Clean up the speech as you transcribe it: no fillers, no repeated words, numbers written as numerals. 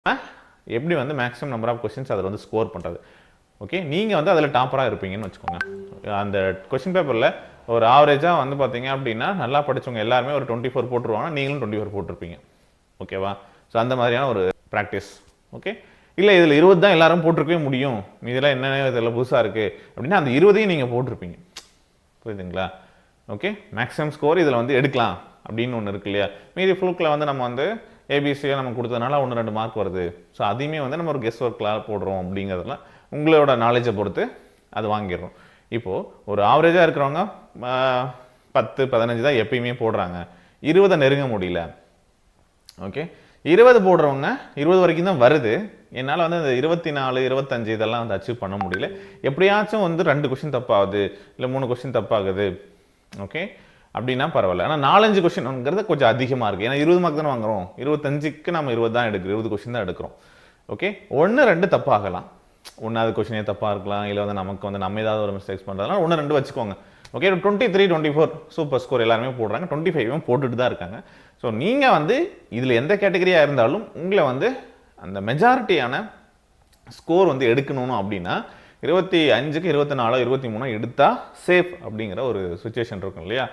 எப்படி வந்து maximum number of questions அதில் வந்து ஸ்கோர் பண்ணுறது. ஓகே, நீங்கள் வந்து அதில் டாப்பராக இருப்பீங்கன்னு வச்சுக்கோங்க. அந்த கொஸ்டின் பேப்பரில் ஒரு ஆவரேஜாக வந்து பார்த்தீங்க அப்படின்னா நல்லா படித்தவங்க எல்லாருமே ஒரு 24 போட்டுருவாங்க, நீங்களும் 24 போட்டிருப்பீங்க. ஓகேவா? ஸோ அந்த மாதிரியான ஒரு ப்ராக்டிஸ். ஓகே, இல்லை இதில் 20 தான் எல்லாரும் போட்டிருக்கவே முடியும், இதெல்லாம் என்னென்ன இதெல்லாம் புதுசாக இருக்குது அப்படின்னா அந்த 20ஐயும் நீங்கள் போட்டிருப்பீங்க. புரியுதுங்களா? ஓகே, மேக்ஸிமம் ஸ்கோர் இதில் வந்து எடுக்கலாம் அப்படின்னு ஒன்று இருக்கு இல்லையா? மீதி ஃப்ளூக்கில் வந்து நம்ம வந்து ஏபிசியை நம்ம கொடுத்ததுனால 1-2 மார்க் வருது. ஸோ அதையுமே வந்து நம்ம ஒரு கெஸ் ஒர்க்கில் போடுறோம் அப்படிங்கிறதுலாம் உங்களோட நாலேஜை பொறுத்து அது வாங்கிடுறோம். இப்போது ஒரு ஆவரேஜாக இருக்கிறவங்க 10-15 தான் எப்பயுமே போடுறாங்க, 20 நெருங்க முடியல. ஓகே, 20 போடுறவங்க 20 வரைக்கும் தான் வருது, என்னால் வந்து அந்த 24-25 இதெல்லாம் வந்து அச்சீவ் பண்ண முடியல. எப்படியாச்சும் வந்து 2 கொஸ்டின் தப்பாகுது, இல்லை 3 கொஸ்டின் தப்பாகுது. ஓகே, அப்படின்னா பரவாயில்ல. ஆனால் 4-5 கொஸ்டின்ங்கிறது கொஞ்சம் அதிகமாக இருக்குது. ஏன்னா 20 மார்க் தானே வாங்குறோம், 25க்கு நம்ம 20 தான் எடுக்கிறோம், 20 கொஸ்டின் தான் எடுக்கிறோம். ஓகே, 1-2 தப்பாகலாம், 1வது கொஸ்டினே தப்பாக இருக்கலாம், இல்லை வந்து நமக்கு வந்து நம்ம ஏதாவது ஒரு மிஸ்டேக்ஸ் பண்ணுறதுனால 1-2 வச்சுக்கோங்க. ஓகே, 23-24 சூப்பர் ஸ்கோர் எல்லாருமே போடுறாங்க, 25 போட்டுட்டு தான் இருக்காங்க. ஸோ நீங்கள் வந்து இதில் எந்த கேட்டகரியாக இருந்தாலும் உங்களை வந்து அந்த மெஜாரிட்டியான ஸ்கோர் வந்து எடுக்கணும் அப்படின்னா 25க்கு 24 23 எடுத்தால் சேஃப் அப்படிங்கிற ஒரு சுச்சுவேஷன் இருக்கும் இல்லையா?